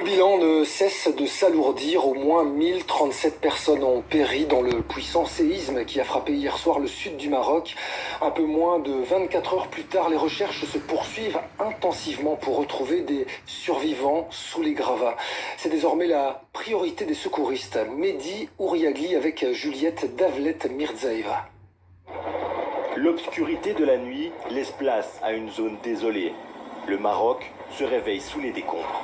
bilan ne cesse de s'alourdir. Au moins 1037 personnes ont péri dans le puissant séisme qui a frappé hier soir le sud du Maroc. Un peu moins de 24 heures plus tard, les recherches se poursuivent intensivement pour retrouver des survivants sous les gravats. C'est désormais la priorité des secouristes. Mehdi Ouriagli avec Juliette Davlet-Mirzaeva. L'obscurité de la nuit laisse place à une zone désolée. Le Maroc se réveille sous les décombres.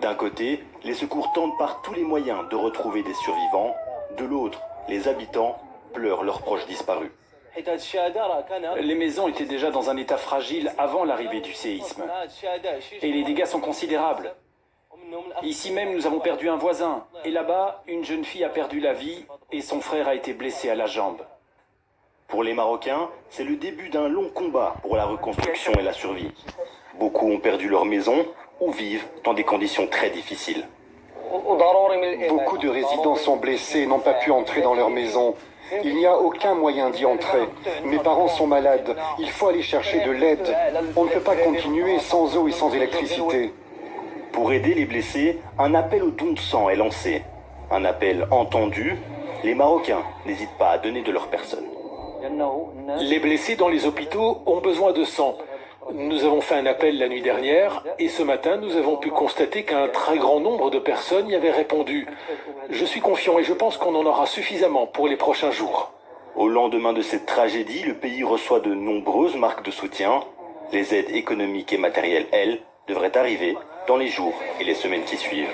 D'un côté, les secours tentent par tous les moyens de retrouver des survivants. De l'autre, les habitants pleurent leurs proches disparus. Les maisons étaient déjà dans un état fragile avant l'arrivée du séisme. Et les dégâts sont considérables. Ici même, nous avons perdu un voisin. Et là-bas, une jeune fille a perdu la vie et son frère a été blessé à la jambe. Pour les Marocains, c'est le début d'un long combat pour la reconstruction et la survie. Beaucoup ont perdu leur maison ou vivent dans des conditions très difficiles. Beaucoup de résidents sont blessés et n'ont pas pu entrer dans leur maison. Il n'y a aucun moyen d'y entrer. Mes parents sont malades. Il faut aller chercher de l'aide. On ne peut pas continuer sans eau et sans électricité. Pour aider les blessés, un appel au don de sang est lancé. Un appel entendu. Les Marocains n'hésitent pas à donner de leur personne. Les blessés dans les hôpitaux ont besoin de sang. Nous avons fait un appel la nuit dernière et ce matin, nous avons pu constater qu'un très grand nombre de personnes y avaient répondu. Je suis confiant et je pense qu'on en aura suffisamment pour les prochains jours. Au lendemain de cette tragédie, le pays reçoit de nombreuses marques de soutien. Les aides économiques et matérielles, elles, devraient arriver dans les jours et les semaines qui suivent.